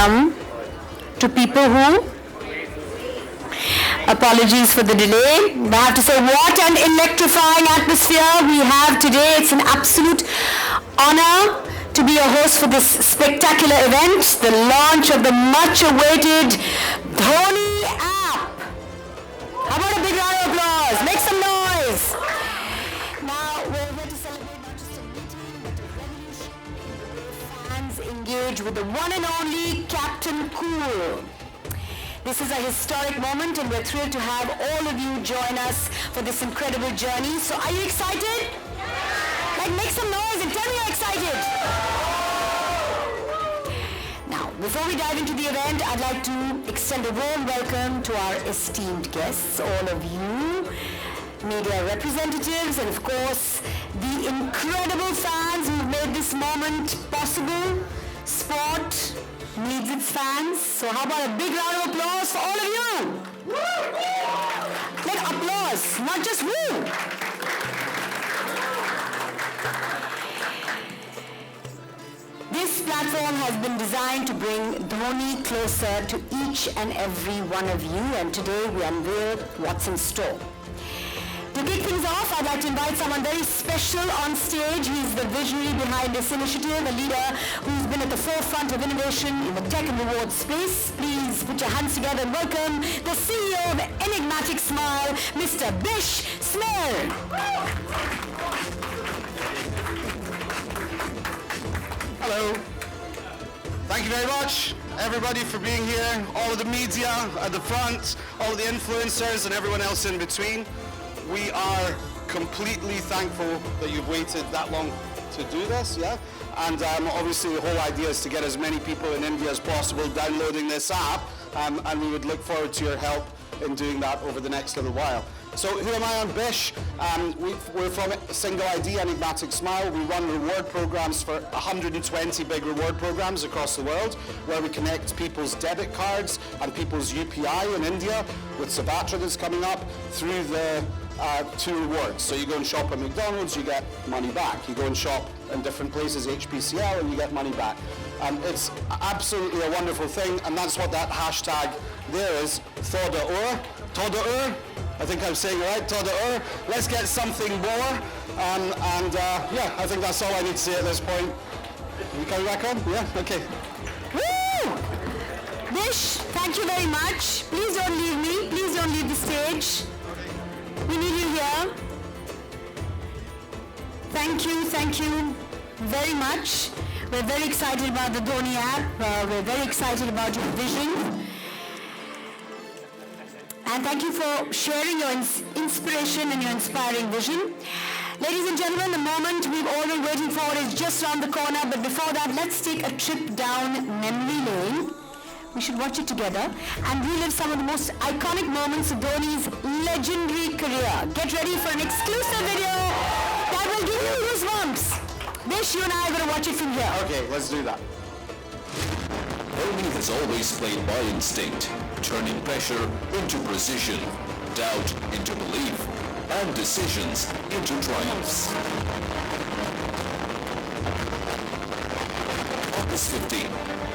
welcome to people who, apologies for the delay, I have to say what an electrifying atmosphere we have today. It's an absolute honor to be a host for this spectacular event, the launch of the much-awaited Dhoni app. How about a big round of applause? Make some noise. Now, we're here to celebrate not just a meeting, but a revolution. Fans engage with the one and only Captain Cool. This is a historic moment, and we're thrilled to have all of you join us for this incredible journey. So are you excited? Like, make some noise and tell me you're excited. Now, before we dive into the event, I'd like to extend a warm welcome to our esteemed guests, all of you, media representatives, and of course, the incredible fans who've made this moment possible. Sport needs its fans. So how about a big round of applause for all of you? Like applause, not just woo. This platform has been designed to bring Dhoni closer to each and every one of you, and today we unveil what's in store. To kick things off, I'd like to invite someone very special on stage. He's the visionary behind this initiative, a leader who's been at the forefront of innovation in the tech and reward space. Please put your hands together and welcome the CEO of Enigmatic Smile, Mr. Bish Smell. Hello. Thank you very much, everybody, for being here. All of the media at the front, all of the influencers, and everyone else in between. We are completely thankful that you've waited that long to do this, yeah? And obviously the whole idea is to get as many people in India as possible downloading this app, and we would look forward to your help in doing that over the next little while. So who am I? I'm Bish. We're from Single ID, Enigmatic Smile. We run reward programs for 120 big reward programs across the world, where we connect people's debit cards and people's UPI in India with Savatra that's coming up through the to rewards. So you go and shop at McDonald's, you get money back. You go and shop in different places, HPCL, and you get money back. It's absolutely a wonderful thing, and that's what that hashtag there is, Thoda Ur. I think I'm saying it right, Thoda Ur. Let's get something more. Yeah, I think that's all I need to say at this point. Are you coming back on? Yeah? Okay. Woo! Bish, thank you very much. Please don't leave me. Please don't leave the stage. We need you here. Thank you very much. We're very excited about the Dhoni app. We're very excited about your vision. And thank you for sharing your inspiration and your inspiring vision. Ladies and gentlemen, the moment we've all been waiting for is just around the corner. But before that, let's take a trip down memory lane. We should watch it together and relive some of the most iconic moments of Dhoni's legendary career. Get ready for an exclusive video that will give you goosebumps. Bish, you and I are going to watch it from here. Okay, let's do that. Dhoni has always played by instinct, turning pressure into precision, doubt into belief, and decisions into triumphs. August 15,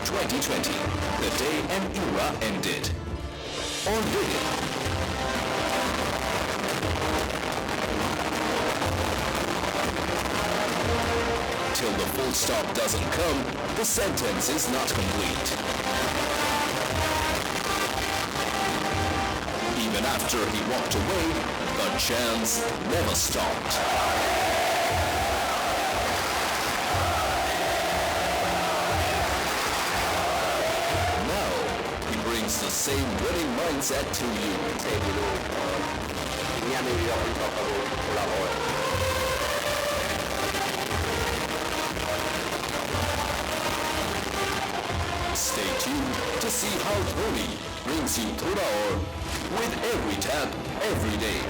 2020, the day an era ended. Or did it? Till the full stop doesn't come, the sentence is not complete. Even after he walked away, the chants never stopped. Now, he brings the same winning mindset to you. Stay tuned to see how Dhoni brings you Thoda Ur with every tap, every day.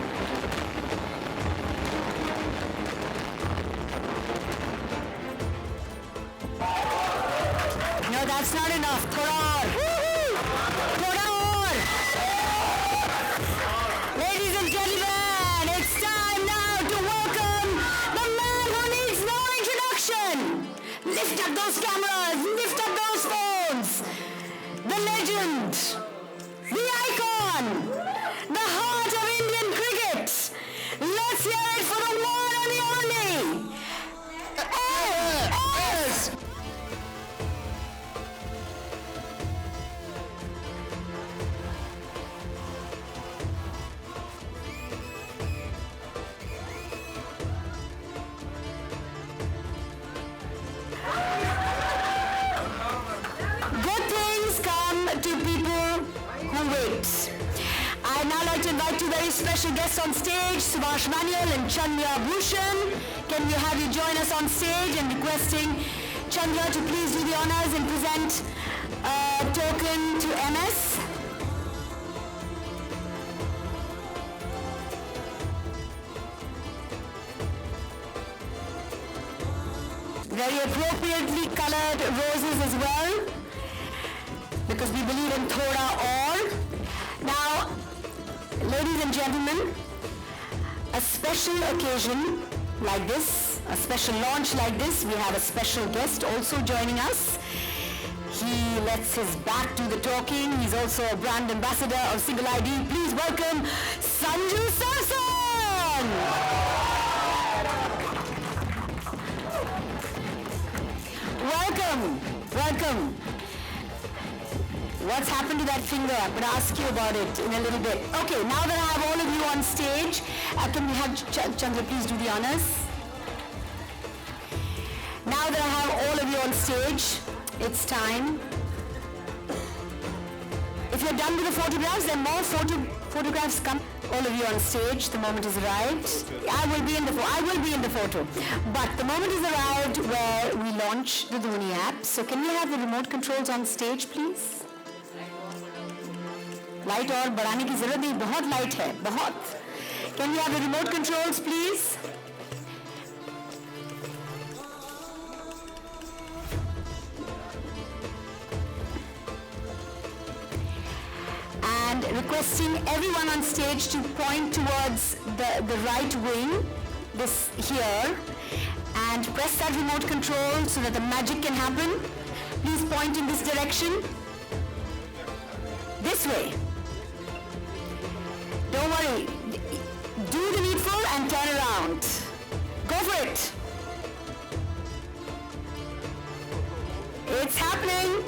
No, that's not enough. Thoda Ur. Thoda Ur. Ladies and gentlemen, it's time now to welcome the man who needs no introduction. Lift up those cameras, lift up those phones. great. I'd now like to invite two very special guests on stage, Subhash Manuel and Chandra Bhushan. Can we have you join us on stage, and requesting Chandra to please do the honors and present a token to MS. Very appropriately colored roses as well, because we believe in Thoda Aur. Now, ladies and gentlemen, a special occasion like this, a special launch like this, we have a special guest also joining us. He lets his back do the talking. He's also a brand ambassador of Single ID. Please welcome Sanju Samson! Welcome, welcome. What's happened to that finger? I'm going to ask you about it in a little bit. Okay, now that I have all of you on stage, can we have Chandra please do the honors? Now that I have all of you on stage, it's time. If you're done with the photographs, then more photographs come. All of you on stage, the moment has arrived. I will be in the photo. But the moment has arrived where we launch the Dhoni app. So can we have the remote controls on stage, please? Light और बढ़ाने की जरूरत नहीं, बहुत light है, बहुत. Can we have the remote controls, please? And requesting everyone on stage to point towards the right wing, this here, and press that remote control so that the magic can happen. Please point in this direction. This way. Don't worry. Do the needful and turn around. Go for it. It's happening.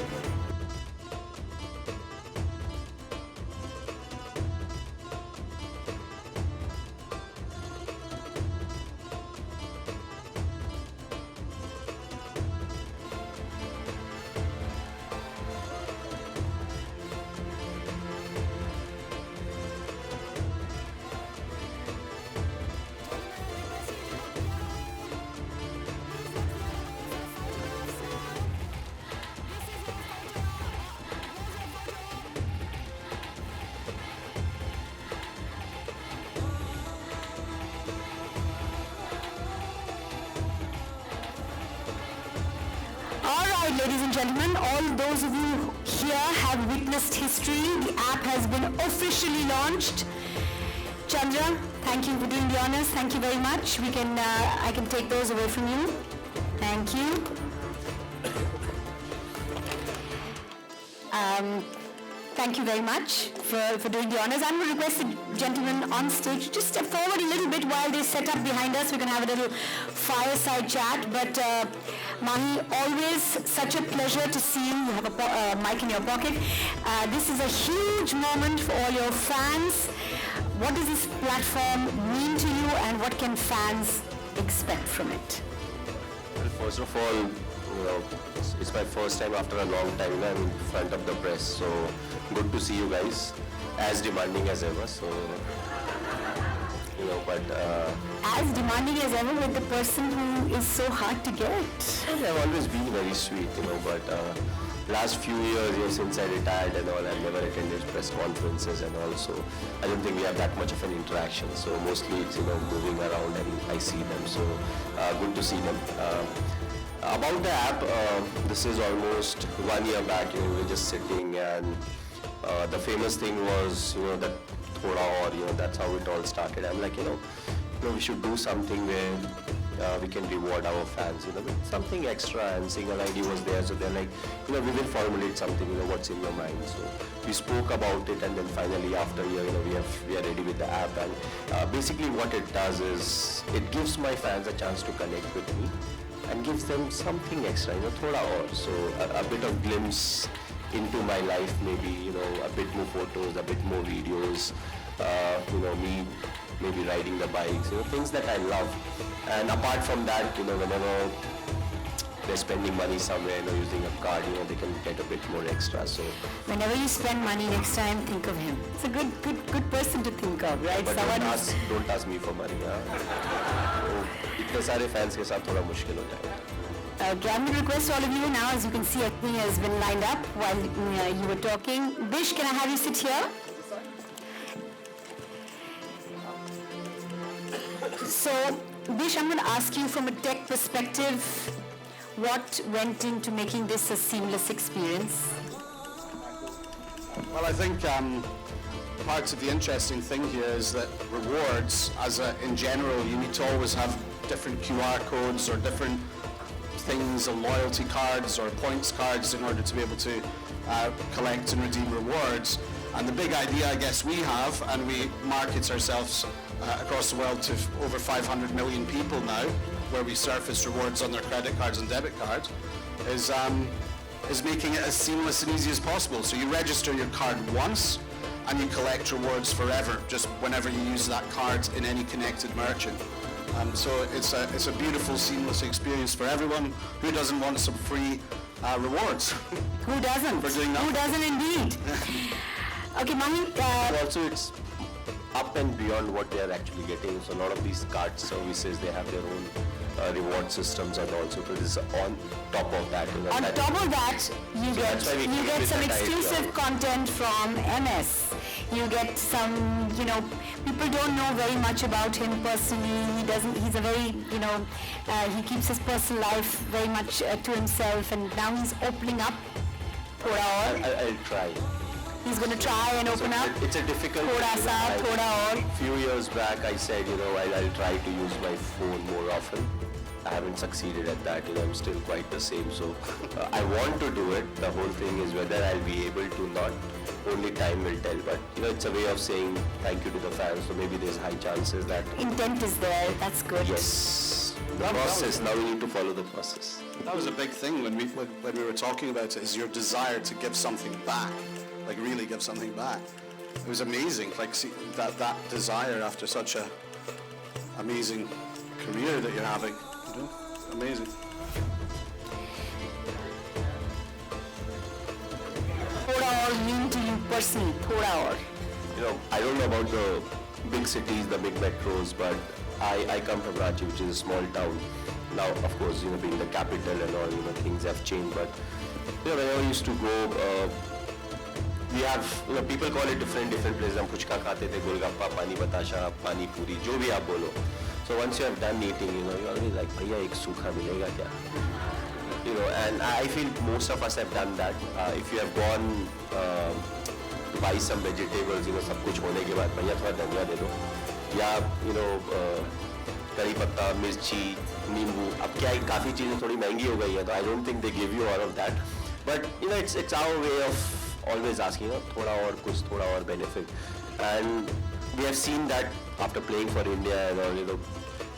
Ladies and gentlemen, all those of you here have witnessed history. The app has been officially launched. Chandra, thank you for doing the honors. Thank you very much. I can take those away from you. Thank you. Thank you very much for doing the honors. I'm going to request the gentlemen on stage just step forward a little bit while they set up behind us. We're going to have a little fireside chat. But Mahi, always such a pleasure to see you. You have a mic in your pocket. This is a huge moment for all your fans. What does this platform mean to you, and what can fans expect from it? Well, first of all, it's my first time after a long time I'm in front of the press, so good to see you guys, as demanding as ever. So, but as demanding as ever with the person who is so hard to get. I've always been very sweet, but last few years, since I retired and all, I've never attended press conferences and all, so I don't think we have that much of an interaction. So mostly it's moving around and I see them, so good to see them. About the app, this is almost 1 year back. We were just sitting, and the famous thing was that Thoda Aur, that's how it all started. I'm like, we should do something where we can reward our fans, with something extra, and Single ID was there, so they're like, we will formulate something, what's in your mind. So we spoke about it, and then finally after a year, we are ready with the app, and basically what it does is it gives my fans a chance to connect with me and gives them something extra, Thoda Aur. So a bit of glimpse into my life, maybe, a bit more photos, a bit more videos, me maybe riding the bikes, things that I love. And apart from that, whenever they're spending money somewhere, using a card, they can get a bit more extra. So Whenever you spend money next time, think of him. It's a good person to think of, right? but don't ask me for money. इतने सारे fans के साथ थोड़ा मुश्किल हो जाएगा. Okay, I'm going to request all of you now, as you can see, everything has been lined up while you were talking. Bish, can I have you sit here? So, Bish, I'm going to ask you from a tech perspective, what went into making this a seamless experience? Well, I think part of the interesting thing here is that rewards, in general, you need to always have different QR codes or different things, or loyalty cards or points cards in order to be able to collect and redeem rewards. And the big idea, I guess, we have, and we market ourselves across the world to over 500 million people now, where we surface rewards on their credit cards and debit cards, is making it as seamless and easy as possible. So you register your card once, and you collect rewards forever, just whenever you use that card in any connected merchant. So it's a beautiful, seamless experience for everyone. Who doesn't want some free rewards? Who doesn't? For doing nothing. Who doesn't indeed? Okay, Mahi, Also, it's up and beyond what they are actually getting. So a lot of these card services, they have their own reward systems, and also this is on top of that. on top of that, you that's why we get came with some that exclusive idea. content from MS. You get some, people don't know very much about him personally. He's a very, he keeps his personal life very much to himself, and now he's opening up. I'll try. He's going to try and open up. It's a difficult Thoda thing. sa, thoda aur. Few years back, I said, I'll try to use my phone more often. I haven't succeeded at that. I'm still quite the same. So I want to do it. The whole thing is whether I'll be able to not. Only time will tell. But it's a way of saying thank you to the fans. So maybe there's high chances that. Intent is there. That's good. Yes. The process. Now we need to follow the process. That was a big thing when we were talking about it, is your desire to give something back, like really give something back. It was amazing, like see that desire after such a amazing career that you're having. Amazing. Thoda aur mean to you personally. Thoda aur. I don't know about the big cities, the big metros, but I come from Ranchi, which is a small town. Now, of course, being the capital and all, things have changed. But whenever I used to go, we have, people call it different places. हम पुचका खाते थे, गोलगप्पा, पानी बताशा, पानी पूरी, जो भी आप बोलो. So once you have done eating, you're always like, भैया एक सूखा मिलेगा क्या? And I feel most of us have done that. If you have gone to buy some vegetables, सब कुछ होने के बाद भैया थोड़ा धनिया दे दो, या करी पत्ता, मिर्ची, नींबू. अब क्या है, काफी चीजें थोड़ी महंगी हो गई है, तो I don't think they give you all of that. But it's our way of always asking, thoda aur kuch, thoda aur benefit. And we have seen that after playing for India and all,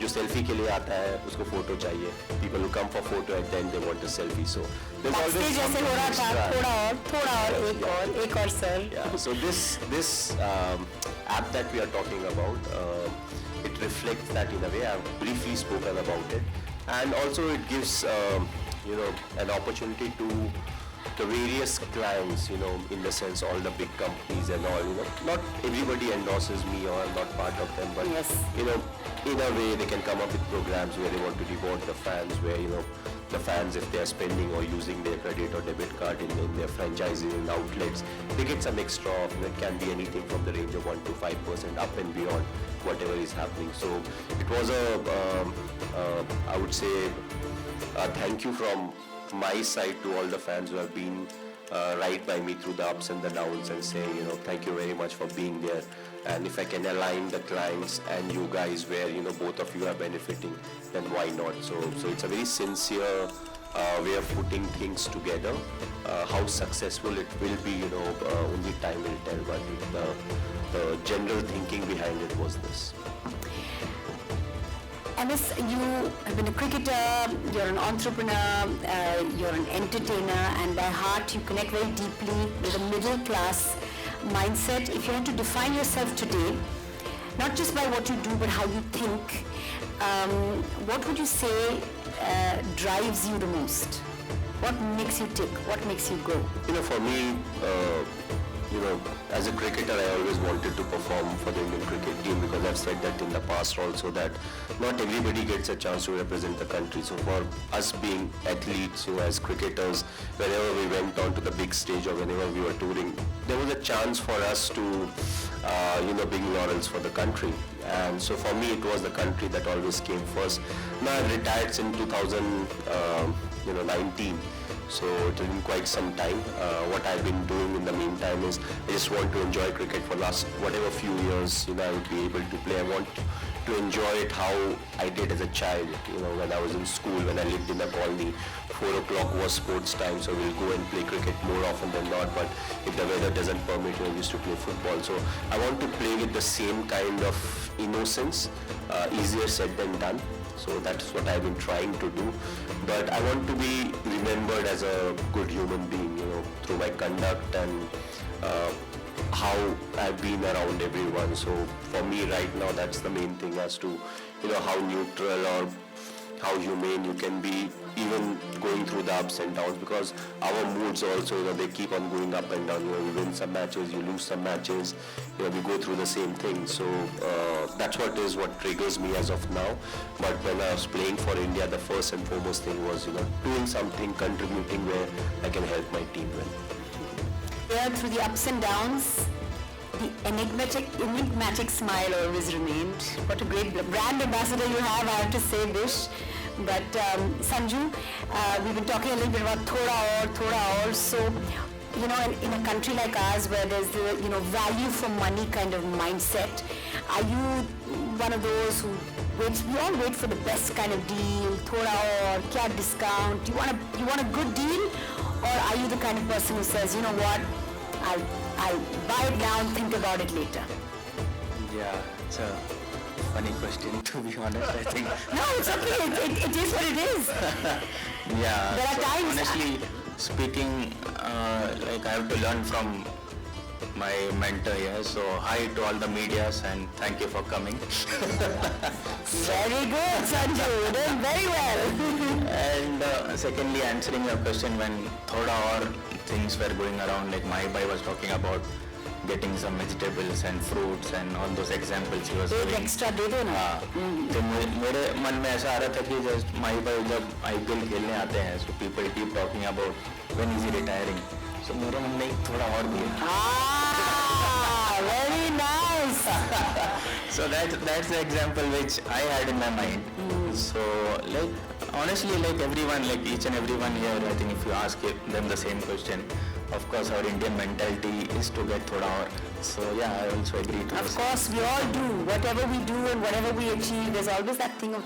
जो selfie के लिए आता है उसको photo चाहिए. People who come for photo and then they want a selfie. So there's always जैसे हो रहा था, थोड़ा और, एक और sir. Yeah. So this app that we are talking about, it reflects that in a way. I've briefly spoken about it, and also it gives an opportunity to the various clients, in the sense all the big companies and all, not everybody endorses me or I'm not part of them, but Yes. In a way they can come up with programs where they want to reward the fans, where the fans, if they are spending or using their credit or debit card in their franchises and outlets, they get some extra off. It can be anything from the range of 1 to 5% up and beyond whatever is happening. So it was I would say a thank you from my side to all the fans who have been right by me through the ups and the downs, and saying, thank you very much for being there. And if I can align the clients and you guys where, both of you are benefiting, then why not? So it's a very sincere way of putting things together. How successful it will be, only time will tell, but the general thinking behind it was this. MS, you have been a cricketer, you're an entrepreneur, you're an entertainer, and by heart you connect very deeply with a middle class mindset. If you had to define yourself today, not just by what you do but how you think, what would you say drives you the most? What makes you tick? What makes you go? For me, as a cricketer, I always wanted to perform for the Indian cricket team, because I've said that in the past also, that not everybody gets a chance to represent the country. So for us being athletes, as cricketers, whenever we went on to the big stage or whenever we were touring, there was a chance for us to, bring laurels for the country. And so for me, it was the country that always came first. Now I've retired in 2019. So it has been quite some time. What I've been doing in the meantime is I just want to enjoy cricket for last whatever few years I would be able to play. I want to enjoy it how I did as a child. When I was in school, when I lived in a colony, 4 o'clock was sports time, so we'll go and play cricket more often than not. But if the weather doesn't permit, we used to play football. So I want to play with the same kind of innocence, easier said than done. So that's what I've been trying to do. But I want to be remembered as a good human being, through my conduct and how I've been around everyone. So for me right now, that's the main thing, as to, how neutral or how humane you can be, even going through the ups and downs, because our moods also, they keep on going up and down. You win some matches, you lose some matches, we go through the same thing. So that's what triggers me as of now. But when I was playing for India, the first and foremost thing was, doing something, contributing where I can help my team win. Yeah, through the ups and downs, the enigmatic smile always remained. What a great brand ambassador you have, I have to say, Bish. But Sanju, we've been talking a little bit about thoda aur. So, in a country like ours where there's the, value for money kind of mindset, are you one of those who waits? We all wait for the best kind of deal, thoda aur, kya discount? You want a good deal, or are you the kind of person who says, you know what, I'll buy it now and think about it later? Yeah, it's a funny question, to be honest, I think. No, it's okay. It is what it is. Yeah. There are times. Honestly speaking, I have to learn from my mentor here. So hi to all the medias and thank you for coming. Very good, Sanju. You're doing very well. And secondly, answering your question, when thoda aur things were going around, like Mahibai was talking about getting some vegetables and fruits and all those examples he was एक giving. Extra दे दो ना. तो मेरे मन में ऐसा आ रहा था कि जस्ट माहिबाई जब IPL खेलने आते हैं, so people keep talking about when is he retiring. So मेरे मन में थोड़ा और भी है. Very nice. So that's the example which I had in my mind. So honestly, everyone, each and everyone here, I think if you ask them the same question, of course our Indian mentality is to get thoda aur. So yeah, I also agree to Of this. course, we all do. Whatever we do and whatever we achieve, there's always that thing of,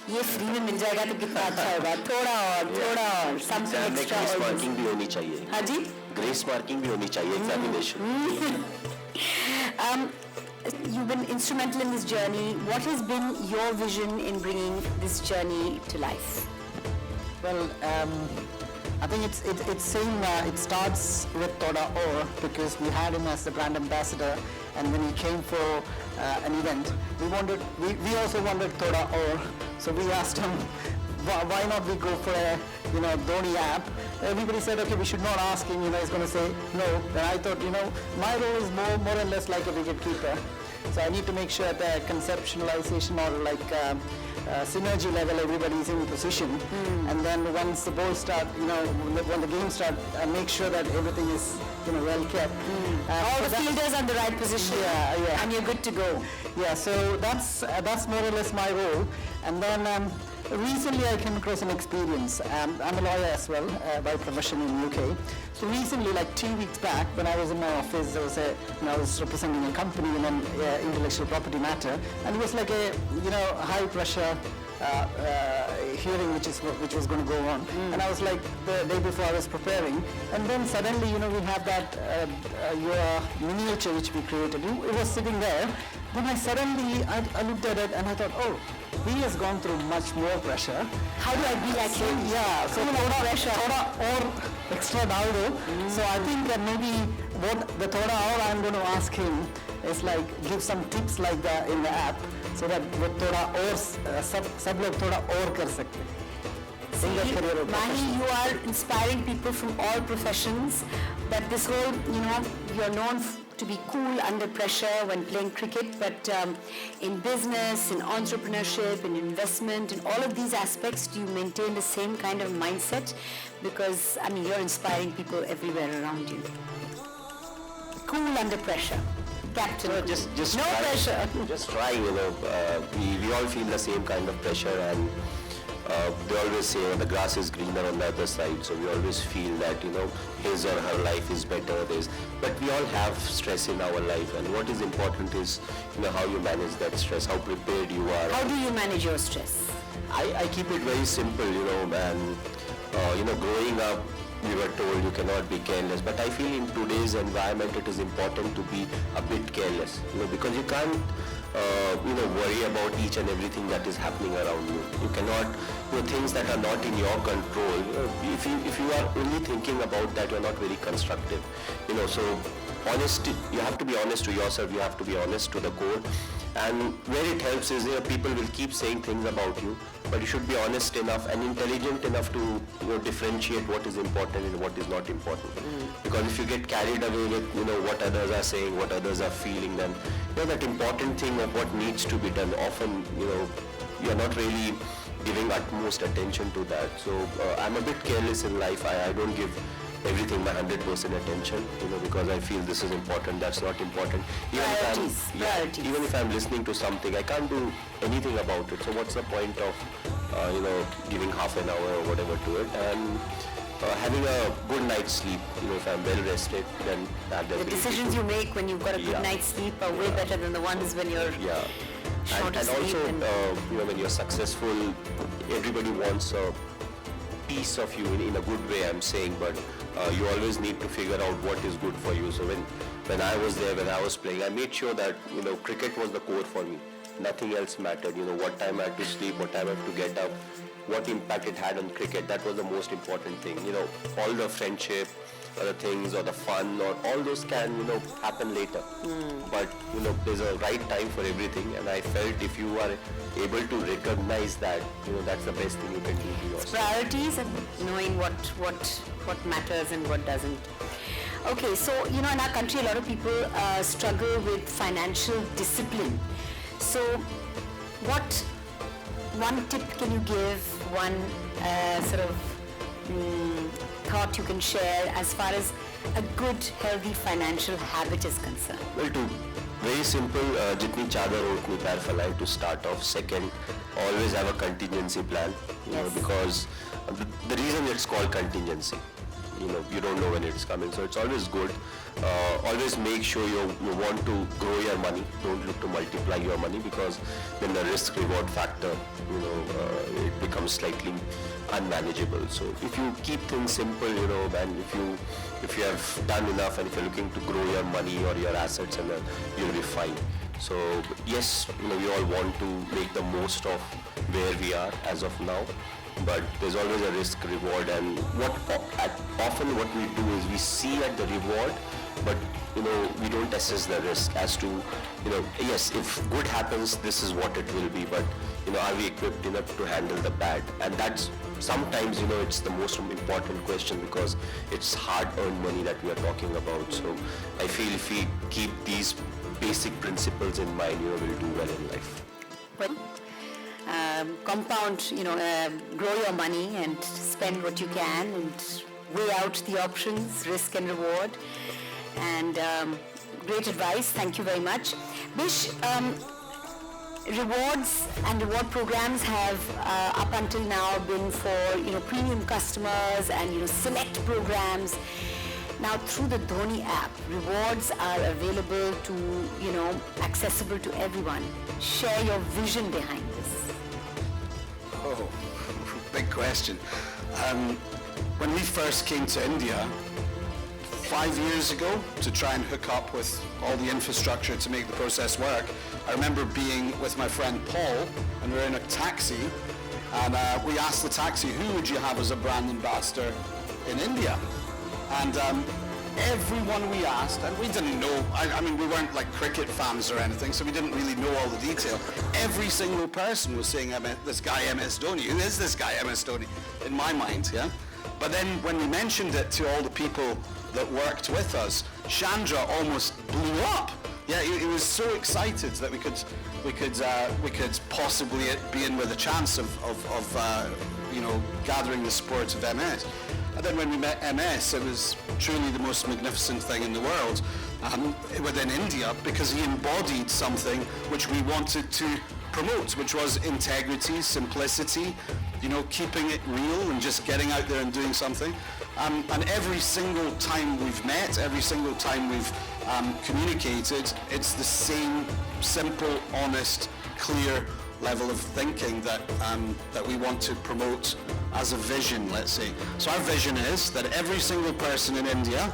ये free में मिल जाएगा तो कितना अच्छा होगा. थोड़ा और, something extra. Grace marking भी होनी चाहिए. हाँ जी. ग्रेस मार्किंग भी होनी चाहिए examination. You've been instrumental in this journey. What has been your vision in bringing this journey to life? Well, I think it's same. It starts with thoda aur, because we had him as the brand ambassador, and when he came for an event, we also wanted thoda aur. So we asked him, why not we go for a Dhoni app? Everybody said, okay, we should not ask him. He's going to say no. Then I thought, my role is more or less like a wicket keeper. So I need to make sure that conceptualization or synergy level, everybody is in position. And then once the ball start, when the game start, make sure that everything is, well kept. All the fielders are in the right position. Yeah. And you're good to go. Yeah, so that's more or less my role. And then recently I came across an experience. I'm a lawyer as well by profession in UK. So recently, 2 weeks back, when I was in my office, I was representing a company in an intellectual property matter, and it was like a high pressure hearing which was going to go on. And I was like, the day before I was preparing, and then suddenly we have that your miniature which we created. It was sitting there. Then I looked at it and I thought, oh, he has gone through much more pressure. How do I be like him? Yeah, so thoda or extra dowdo. So I think that maybe what the thoda aur I'm going to ask him is give some tips like that in the app, so that वो थोड़ा और सब लोग थोड़ा और कर सकते हैं. in their career or Mahi, profession. you are inspiring people from all professions, but this whole, you're known to be cool under pressure when playing cricket, but in business, in entrepreneurship, in investment, in all of these aspects, do you maintain the same kind of mindset? Because, you're inspiring people everywhere around you. Cool under pressure. Captain. No, just no try, pressure. Just try, we all feel the same kind of pressure, and they always say the grass is greener on the other side, so we always feel that his or her life is better. But we all have stress in our life, and what is important is how you manage that stress, how prepared you are. How do you manage your stress? I keep it very simple, and growing up, we were told you cannot be careless, but I feel in today's environment it is important to be a bit careless, because you can't worry about each and everything that is happening around you. You cannot, things that are not in your control. If you are only thinking about that, you're not very constructive. So honesty, you have to be honest to yourself, you have to be honest to the core. And where it helps is people will keep saying things about you, but you should be honest enough and intelligent enough to differentiate what is important and what is not important. Because if you get carried away with what others are saying, what others are feeling, then that important thing of what needs to be done, often you're not really giving utmost attention to that. So I'm a bit careless in life. I don't give everything my 100% attention, because I feel this is important, that's not important. Even if I'm listening to something, I can't do anything about it. So what's the point of, giving half an hour or whatever to it? And having a good night's sleep, if I'm well rested, then that the decisions you make when you've got a good night's sleep are way better than the ones when you're short of sleep. And also, when you're successful, everybody wants a piece of you in a good way, I'm saying, but you always need to figure out what is good for you. So when I was there, when I was playing, I made sure that cricket was the core for me. Nothing else mattered. What time I had to sleep, what time I had to get up, what impact it had on cricket. That was the most important thing. All the friendship, or the things, or the fun, or all those can happen later. But there's a right time for everything, and I felt if you are able to recognize that, that's the best thing you can do to yourself. Priorities and knowing what matters and what doesn't. Okay, so in our country, a lot of people struggle with financial discipline. So, what one tip can you give? One thought you can share as far as a good, healthy financial habit is concerned? Well, very simple, jitni chadar utni pair falai, to start off. Second, always have a contingency plan, because the reason it's called contingency, you don't know when it's coming, so it's always good. Always make sure you want to grow your money, don't look to multiply your money, because then the risk reward factor, it becomes slightly unmanageable. So if you keep things simple, and if you have done enough, and if you're looking to grow your money or your assets, and then you'll be fine. So yes, we all want to make the most of where we are as of now, but there's always a risk reward, and often what we do is we see at the reward, but we don't assess the risk as to yes, if good happens, this is what it will be, but are we equipped enough to handle the bad? And that's sometimes it's the most important question, because it's hard-earned money that we are talking about. So I feel if we keep these basic principles in mind, we'll do well in life. Compound, grow your money and spend what you can, and weigh out the options, risk and reward. And great advice. Thank you very much. Bish, rewards and reward programs have up until now been for premium customers and select programs. Now through the Dhoni app, rewards are available to accessible to everyone. Share your vision behind this. Oh, big question. When we first came to India 5 years ago to try and hook up with all the infrastructure to make the process work, I remember being with my friend Paul, and we were in a taxi, and we asked the taxi, who would you have as a brand ambassador in India? And everyone we asked, and we didn't know, I mean, we weren't like cricket fans or anything, so we didn't really know all the detail. Every single person was saying, this guy MS Dhoni, who is this guy MS Dhoni? In my mind, yeah? But then when we mentioned it to all the people that worked with us, Chandra almost blew up. Yeah, he was so excited that we could possibly be in with a chance of gathering the support of MS. And then when we met MS, it was truly the most magnificent thing in the world within India, because he embodied something which we wanted to promote, which was integrity, simplicity, keeping it real and just getting out there and doing something. And every single time we've met, every single time we've communicated, it's the same simple, honest, clear level of thinking that we want to promote as a vision, let's say. So our vision is that every single person in India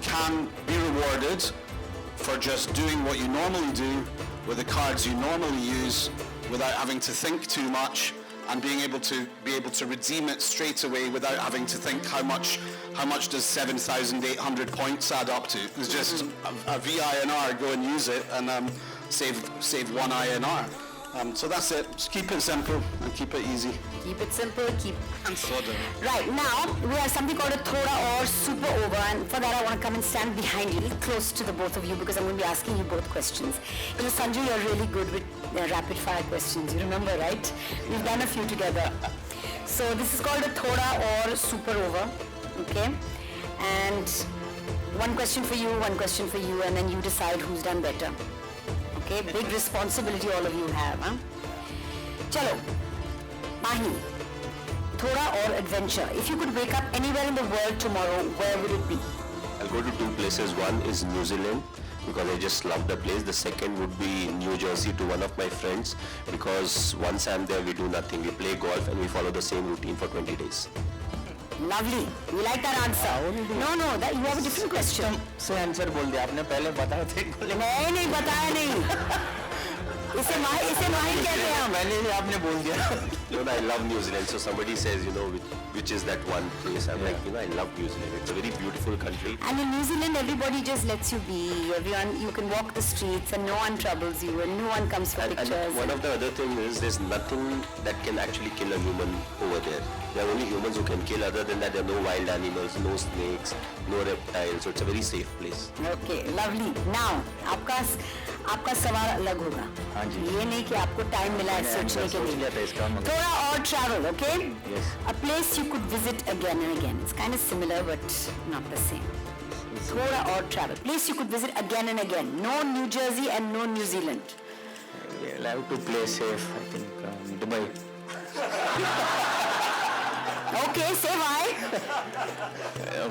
can be rewarded for just doing what you normally do with the cards you normally use without having to think too much, and being able to redeem it straight away without having to think how much does 7,800 points add up to. It's just a VINR, go and use it and save one INR. So that's it. Just keep it simple and keep it easy. Keep it simple, And so done. Right, now we have something called a Thoda or Super Over, and for that I want to come and stand behind you, a little close to the both of you, because I'm going to be asking you both questions. Sanju, you're really good with rapid fire questions. You remember, right? We've done a few together. So this is called a Thoda or Super Over, okay? And one question for you, and then you decide who's done better. Okay, big responsibility all of you have, huh? Chalo, Mahi, Thoda or adventure. If you could wake up anywhere in the world tomorrow, where would it be? I'll go to two places. One is New Zealand, because I just love the place. The second would be New Jersey, to one of my friends, because once I'm there we do nothing. We play golf and we follow the same routine for 20 days. Lovely. You like that answer? No, that you have a different question. से answer बोल दिया आपने, पहले बताया थे बोले नहीं बताया नहीं. इसे माहिर कहते हैं हम. पहले ही आपने बोल दिया. I love New Zealand. So somebody says, which is that one place? I'm like, I love New Zealand. It's a very beautiful country. And in New Zealand, everybody just lets you be. Everyone, you can walk the streets and no one troubles you and no one comes for pictures. And one of the other things is there's nothing that can actually kill a human over there. There are only humans who can kill. Other than that, there are no wild animals, no snakes, no reptiles. So it's a very safe place. Okay, lovely. Now, आपका सवाल अलग होगा. हाँ जी. ये नहीं कि आपको time मिला है सोचने के लिए. थोड़ा और travel, okay? Yes. A place you could visit again and again. It's kind of similar, but not the same. Thoda or travel. Place you could visit again and again. No New Jersey and no New Zealand. We'll have to play safe, I think. Dubai. Okay, say why?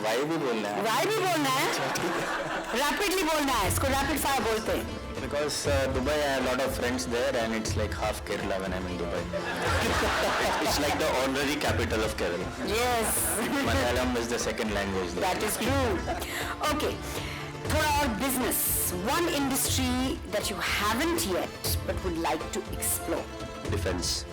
Why भी बोलना है? Why भी बोलना है? Rapidly बोलना है. इसको rapid fire बोलते हैं. Because Dubai, I have a lot of friends there, and it's like half Kerala when I'm in Dubai. It's like the honorary capital of Kerala. Yes. Malayalam is the second language there. That is true. Okay. Thoda or business. One industry that you haven't yet but would like to explore. Defense.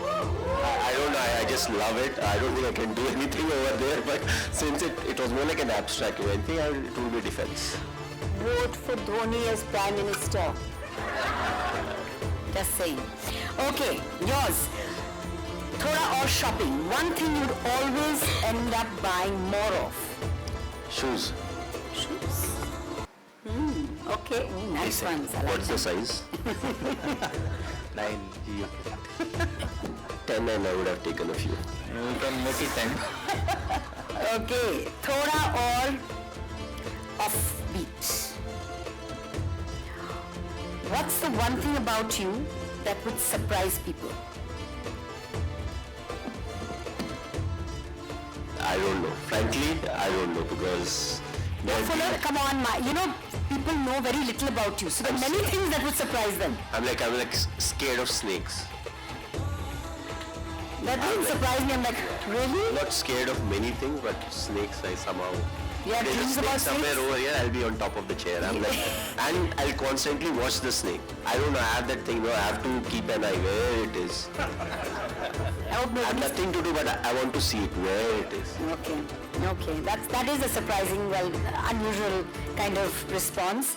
I don't know, I just love it. I don't think I can do anything over there, but since it was more like an abstract event, I think it will be defense. Vote for Dhoni as Prime Minister. Just saying. Okay, yours. Thoda or shopping. One thing you'd always end up buying more of. Shoes. Shoes. Okay, nice ones. I like What's the size? 9. 10, and I would have taken a few. You can make it 10. Okay, Thoda or offbeat. What's the one thing about you that would surprise people? I don't know. Frankly, I don't know, because... Come on, people know very little about you, so there are many things that would surprise them. I'm like scared of snakes. That doesn't surprise me. I'm like, really? Not scared of many things, but snakes I somehow... You have There's a dreams snake about somewhere snakes? over here, I'll be on top of the chair. I'm like, and I'll constantly watch the snake. I don't know, I have that thing, I have to keep an eye where it is. I hope I have nobody's... nothing to do, but I want to see it where it is. Okay, okay. That is a surprising, well, unusual kind of response.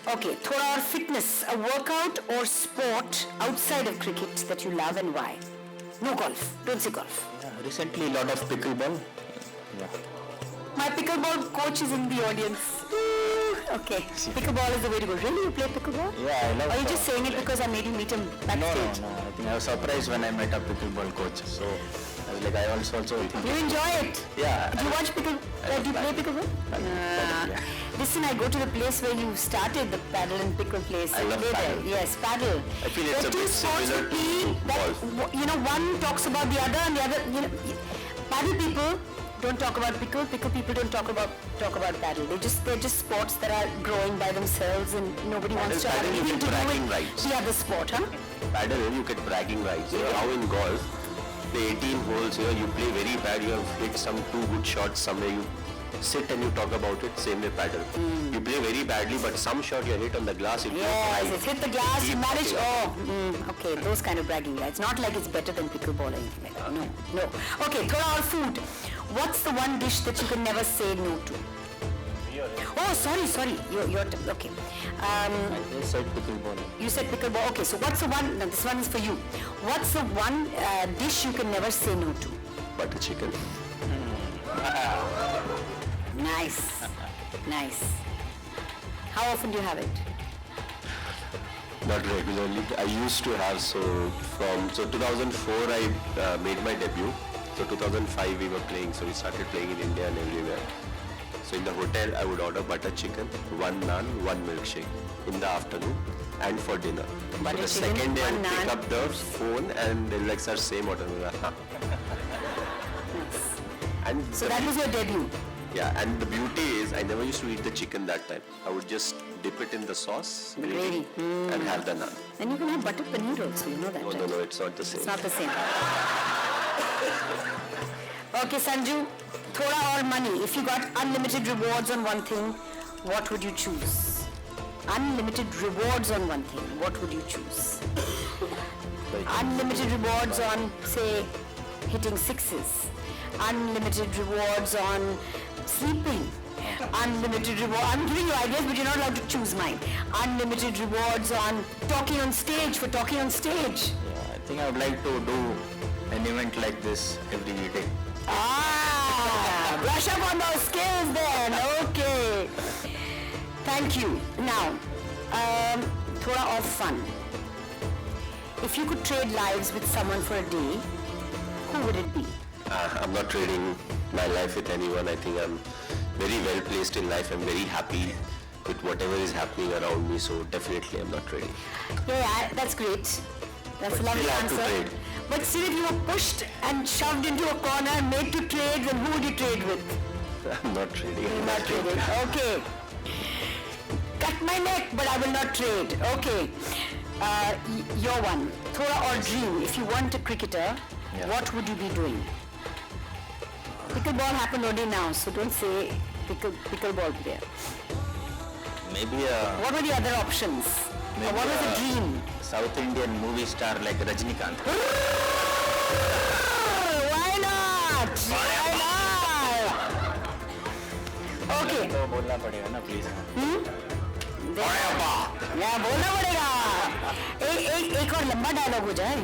Okay, thoda aur fitness, a workout or sport outside of cricket that you love and why? No golf, don't say golf. Recently, a lot of pickleball. My pickleball coach is in the audience. Okay, pickleball is the way to go. Really, you play pickleball? Yeah, I love. Or are you just saying it because I made you meet him backstage? No. I think I was surprised when I met a pickleball coach. So I was like, I also think. You enjoy it? Yeah. Do you watch do you play pickleball? Listen, I go to the place where you started, the paddle and pickle place. I love play paddle. there. Yes, paddle. I feel it's There a are two bit sports similar with me to that, you know, one talks about the other and the other, you know, paddle people don't talk about pickle people don't talk about paddle. They're just sports that are growing by themselves and nobody wants to have paddle, you anything get to do bragging with rights. the other sport, huh? Paddle, you get bragging rights. You know how in golf, the 18 holes, you play very bad, you have hit some 2 good shots somewhere, you sit and you talk about it, same way paddle. You play very badly, but some shot you hit on the glass, it Yes, it's hit the glass, you Keep manage, talking okay, those kind of bragging rights. Not like it's better than pickleball or anything like that. No. Okay, thoda aur food. What's the one dish that you can never say no to? Oh, sorry. You're okay. I just said pickleball. You said pickleball. Okay, so what's the one, no, this one is for you. What's the one dish you can never say no to? butter chicken. Nice. How often do you have it? Not regularly. I used to have, so 2004 I made my debut. So 2005 we were playing, so we started playing in India and everywhere. So in the hotel I would order butter chicken, 1 naan, 1 milkshake in the afternoon and for dinner. Butter So the chicken, second day I one would pick naan. up the phone and they'll like, sir, same order. And So that was your debut. yeah, and the beauty is I never used to eat the chicken that time. I would just dip it in the sauce, The gravy. and have the naan. Then you can have butter paneer also, you know that, right? No, it's not the same. It's not the same. Okay, Sanju, thoda or money. If you got unlimited rewards on one thing, what would you choose? Unlimited rewards on one thing, what would you choose? Unlimited rewards on, say, hitting sixes. Unlimited rewards on sleeping. Unlimited reward. I'm giving you ideas, but you're not allowed to choose mine. Unlimited rewards on talking on stage, for talking on stage. Yeah, I think I would like to do an event like this every day. Brush up on those skills then. Okay. Thank you. Now, thoda of fun. If you could trade lives with someone for a day, who would it be? I'm not trading my life with anyone. I think I'm very well placed in life. I'm very happy with whatever is happening around me. So definitely I'm not trading. Yeah, that's great. That's a lovely still have to answer. trade. But still, if you were pushed and shoved into a corner and made to trade, then who would you trade with? I'm not trading. You're not trading. Okay. Cut my neck, but I will not trade. Okay. Your one. Thoda or dream. If you weren't a cricketer, what would you be doing? Pickleball happened only now, so don't say pickleball player. Maybe What were the other options? Or what was the dream? South Indian movie star like Rajinikanth. Why not? Why not? Okay. तो बोलना पड़ेगा ना please. या बोलना पड़ेगा. एक और लंबा डायलॉग हो जाए.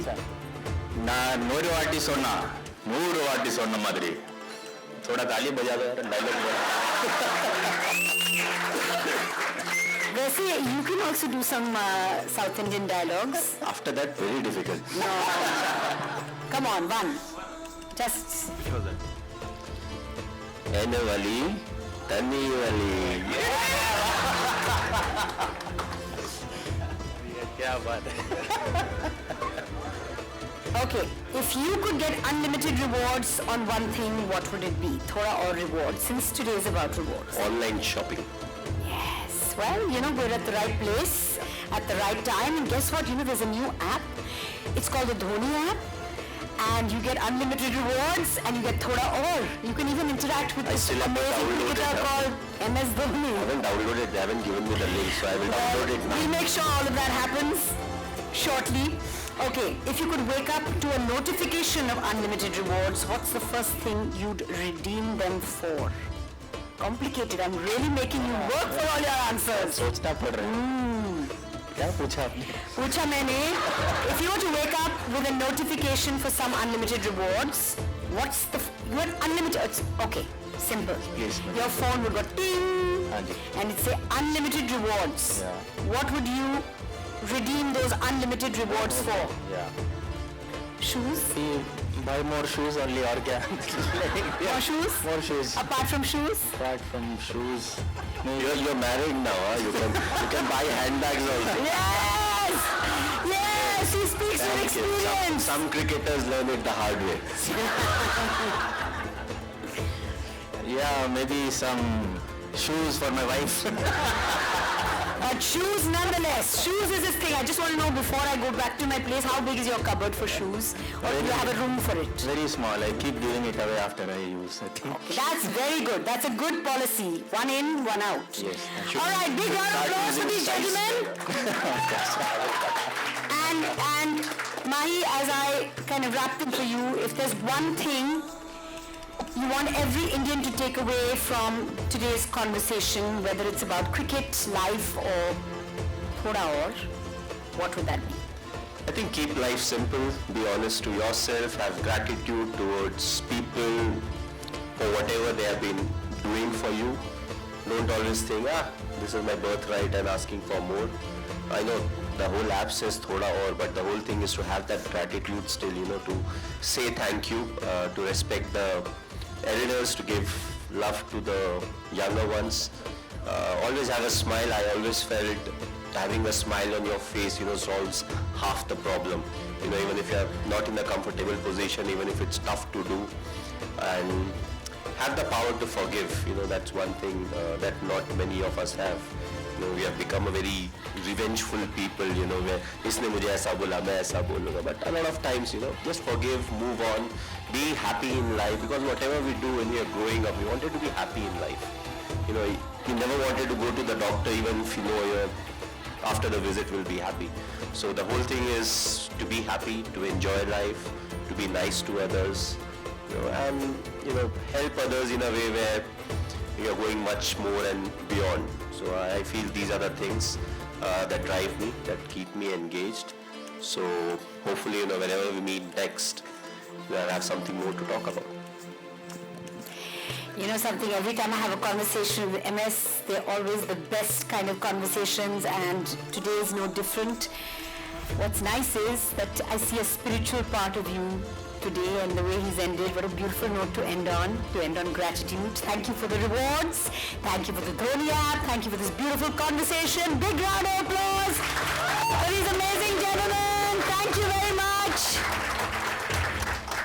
ना नूरू वाटी सोना मूरू वाटी सोना मादरी. थोड़ा ताली बजा दो यार डायलॉग बोला. वैसे you can also do some South Indian dialogues. After that, very difficult. No. Come on, one. Just. Enavali, Tanivali. क्या बात है. Okay. If you could get unlimited rewards on one thing, what would it be? Thoda or rewards? Since today is about rewards. Online shopping. Yes. Well, we're at the right place at the right time. And guess what? There's a new app. It's called the Dhoni app. And you get unlimited rewards and you get thoda or. You can even interact with this still have to amazing download it, cricketer huh? called MS Dhoni. I haven't downloaded it. They haven't given me the link, so I will download it now. We'll make sure all of that happens shortly. Okay, if you could wake up to a notification of unlimited rewards, what's the first thing you'd redeem them for? Complicated. I'm really making you work for all your answers. सोचना पड़ रहा है क्या पूछा आपने पूछा मैंने, if you were to wake up with a notification for some unlimited rewards, what's the, you want unlimited, okay, simple. Yes, ma'am. Your phone would go ting, हाँ जी and it say unlimited rewards. Yeah. What would you redeem those unlimited rewards for? yeah Shoes? buy more shoes only और क्या More shoes? more shoes Apart from shoes? apart from shoes You're married now, huh? You can buy handbags also. Yes! Yes! He speaks with Thank you. experience. Some cricketers learn it the hard way. yeah maybe some shoes for my wife But shoes nonetheless. Shoes is this thing. I just want to know before I go back to my place, how big is your cupboard for shoes? Or do you have a room for it? very small I keep giving it away after I use I think That's very good. That's a good policy. One in, one out. yes I should All right, big round of applause for these gentlemen. And Mahi, as I kind of wrap them for you, if there's one thing you want every Indian to take away from today's conversation, whether it's about cricket, life or thoda aur, what would that be? I think keep life simple, be honest to yourself, have gratitude towards people for whatever they have been doing for you. Don't always think, this is my birthright and asking for more. I know the whole app says thoda aur, but the whole thing is to have that gratitude still, to say thank you, to respect the elders, to give love to the younger ones. Always have a smile. I always felt having a smile on your face, solves half the problem. Even if you're not in a comfortable position, even if it's tough to do, and have the power to forgive. That's one thing that not many of us have. We have become a very revengeful people, where इसने मुझे ऐसा बोला, मैं ऐसा बोलूँगा. But a lot of times, just forgive, move on, be happy in life, because whatever we do when we are growing up, we wanted to be happy in life. You never wanted to go to the doctor even if you know after the visit will be happy. So the whole thing is to be happy, to enjoy life, to be nice to others, and help others in a way where you are going much more and beyond. So I feel these are the things that drive me, that keep me engaged. So hopefully, whenever we meet next, we'll have something more to talk about. You know something, every time I have a conversation with MS, they're always the best kind of conversations, and today is no different. What's nice is that I see a spiritual part of you today, and the way he's ended, what a beautiful note to end on gratitude. Thank you for the rewards. Thank you for the Dhoni app. Thank you for this beautiful conversation. Big round of applause for these amazing gentlemen. Thank you very much.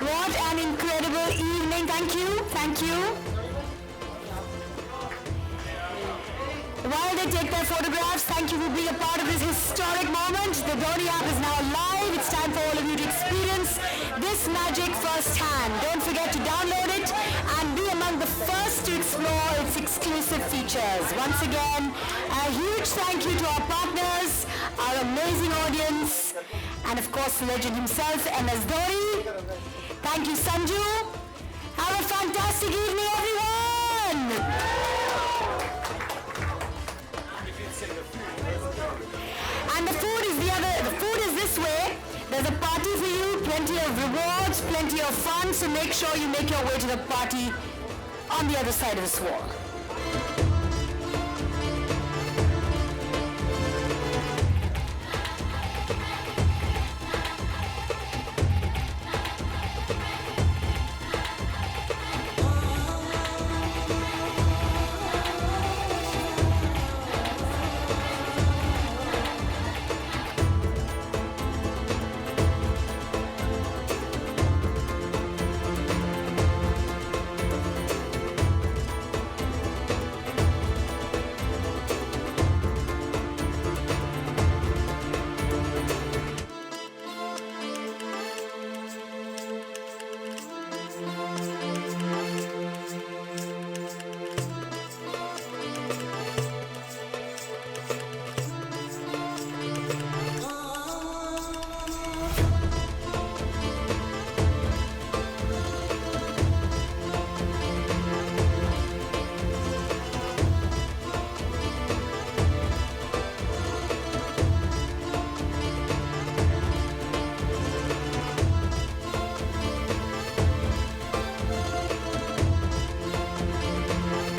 What an incredible evening. Thank you. Thank you. While they take their photographs, thank you for being a part of this historic moment. The Dhoni app is now live. It's time for all of you to experience this magic firsthand. Don't forget to download it and be among the first to explore its exclusive features. Once again, a huge thank you to our partners, our amazing audience, and of course the legend himself, MS Dhoni. Thank you, Sanju. Have a fantastic evening, everyone. And the food is this way. There's a party for you, plenty of rewards, plenty of fun, so make sure you make your way to the party on the other side of this wall.